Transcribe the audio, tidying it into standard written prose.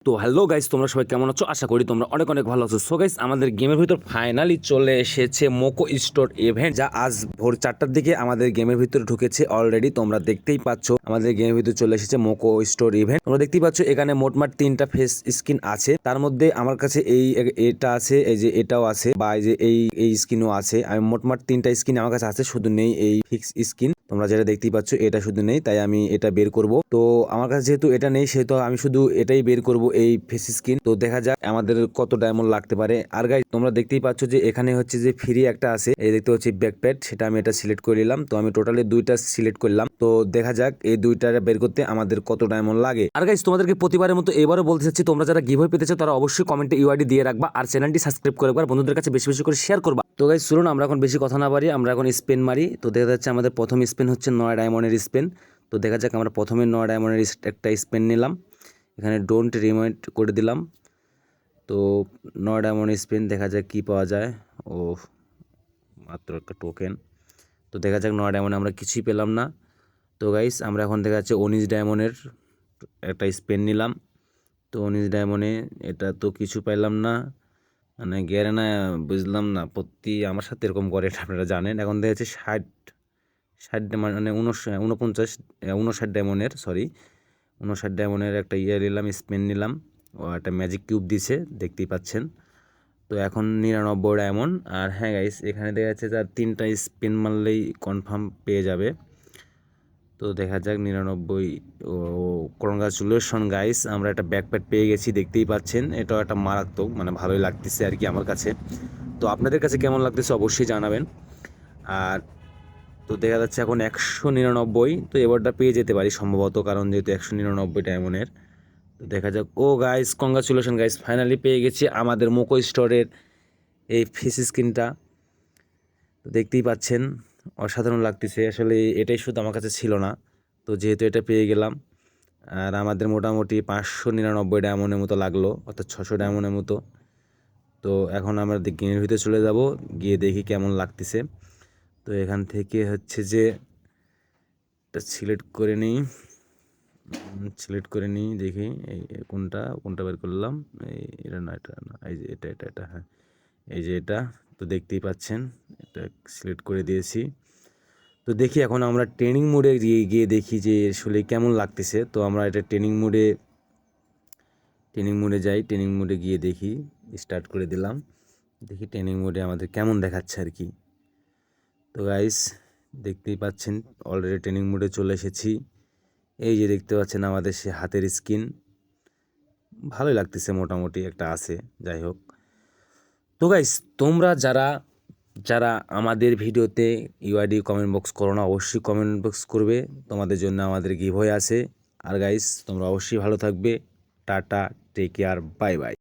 তো hello guys, তোমরা সবাই কেমন আছো? আশা করি তোমরা অনেক অনেক ভালো আছো। সো গাইস, আমাদের গেমের ভিতর ফাইনালি চলে এসেছে মোকো স্টোর ইভেন্ট, যা আজ ভোর 4টার দিকে আমাদের গেমের ভিতরে ঢুকেছে অলরেডি। তোমরা দেখতেই পাচ্ছ আমাদের গেমের ভিতরে চলে এসেছে মোকো স্টোর ইভেন্ট। তোমরা দেখতেই পাচ্ছ এখানে মোটমাট 3টা ফেস স্কিন আছে। তার মধ্যে আমার কাছে এটা আছে, এই যে এটাও আছে, বা এই যে এই স্কিনও আছে। আমি মোটমাট 3টা স্কিন আমার কাছে আছে, শুধু নেই এই ফিক্স স্কিন। তোমরা যেটা দেখতেই পাচ্ছ এটা শুধু নেই, তাই আমি এটা বের করব। তো আমার কাছে যেহেতু এটা নেই, সেহেতু আমি শুধু এটাই বের করব, এই ফেস স্কিন। তো দেখা যাক আমাদের কত ডায়মন্ড লাগতে পারে। আর গাইস, তোমরা দেখতেই পাচ্ছ যে এখানে হচ্ছে যে ফ্রি একটা আছে, এই দেখতে হচ্ছে ব্যাকপ্যাড, সেটা আমি এটা সিলেক্ট করে নিলাম। তো আমি টোটালি 2টা সিলেক্ট করলাম। তো দেখা যাক এই 2টা বের করতে আমাদের কত ডায়মন্ড লাগে। আর গাইস, তোমাদেরকে প্রতিবারের মতো এবারও বলতে চাচ্ছি, তোমরা যারা গিভওয়ে পেতে চাও তারা অবশ্যই কমেন্টে ইউআইডি দিয়ে রাখবা, আর চ্যানেলটি সাবস্ক্রাইব করে রাখবা, বন্ধুদের কাছে বেশি বেশি করে শেয়ার করবা। তো গাইস শুনুন, আমরা এখন বেশি কথা না বাড়ি, আমরা এখন স্পেন মারি। তো দেখা যাচ্ছে আমাদের প্রথম স্পেন হচ্ছে 9 ডায়মন্ডের স্পেন। তো দেখা যাক, আমরা প্রথমে 9 ডায়মন্ডের একটা স্পেন নিলাম, এখানে ডোন্ট রিমাইন্ড করে দিলাম। তো 9 ডায়মন্ড স্পেন, দেখা যাক কি পাওয়া যায়। ও মাত্র একটা টোকেন। তো দেখা যাক 9 ডায়মন্ডে আমরা কিছুই পেলাম না। তো গাইস, আমরা এখন দেখা যাচ্ছে 19 ডায়মন্ডের একটা স্পেন নিলাম। তো 19 ডায়মন্ডে এটা তো কিছু পাইলাম না, মানে গেরে না, বুঝলাম না। আমার সাথে এরকম করে, এটা আপনারা জানেন। এখন দেখা যাচ্ছে 60 মানে 59 ডায়মন্ডের, সরি 59 ডায়মন্ডের একটা নিলাম, স্পেন নিলাম। ও একটা ম্যাজিক কিউব দিছে, দেখতেই পাচ্ছেন। তো এখন 99 ডায়মন্ড। আর হ্যাঁ গাইস, এখানে দেখা যাচ্ছে তার 3টা স্পিন মারলেই কনফার্ম পেয়ে যাবে। তো দেখা যাক 99। ও কনগ্রাচুলেশন গাইস, আমরা একটা ব্যাকপ্যাক পেয়ে গেছি, দেখতেই পাচ্ছেন। এটাও একটা মারাত্মক, মানে ভালোই লাগতেছে আর কি আমার কাছে। তো আপনাদের কাছে কেমন লাগতেছে অবশ্যই জানাবেন। আর তো দেখা যাচ্ছে এখন 199। তো এবারটা পেয়ে যেতে পারি সম্ভবত, কারণ যেহেতু 199 ডায়মন্ডের। তো দেখা যাক। ও গাইস, কংগ্রাচুলেশন গাইস, ফাইনালি পেয়ে গেছি আমাদের মোকো স্টোরের এই ফেস স্ক্রিনটা। তো দেখতেই পাচ্ছেন, অসাধারণ লাগতেছে আসলে। এটাই শুধু আমার কাছে ছিল না, তো যেহেতু এটা পেয়ে গেলাম। আর আমাদের মোটামুটি 599 ডায়মন্ডের মতো লাগলো, অর্থাৎ 600 ডায়মন্ডের মতো। তো এখন আমরা গেমের ভিতরে চলে যাব, গিয়ে দেখি কেমন লাগতেছে। তো এখান থেকে হচ্ছে যে এটা সিলেক্ট করে নিই, দেখি এই কোনটা বের করলাম। এটা না, এটা না, এই যে এটা, হ্যাঁ এই যে এটা। তো দেখতেই পাচ্ছেন, এটা সিলেক্ট করে দিয়েছি। তো দেখি এখন আমরা ট্রেনিং মোডে গিয়ে দেখি যে আসলে কেমন লাগতেছে। তো আমরা এটা ট্রেনিং মোডে যাই, ট্রেনিং মোডে গিয়ে দেখি, স্টার্ট করে দিলাম। দেখি ট্রেনিং মোডে আমাদের কেমন দেখাচ্ছে আর কি। তো গাইস, দেখতেই পাচ্ছেন অলরেডি ট্রেনিং মোডে চলে এসেছি। এই যে দেখতে পাচ্ছেন আমাদের সে হাতের স্কিন, ভালোই লাগতেছে, মোটামুটি একটা আছে, যাই হোক। তো গাইস, তোমরা যারা যারা আমাদের ভিডিওতে ইউআইডি কমেন্ট বক্স করো না, অবশ্যই কমেন্ট বক্স করবে, তোমাদের জন্য আমাদের গিভওয়ে আছে। আর গাইস, তোমরা অবশ্যই ভালো থাকবে। Tata, take care, bye by.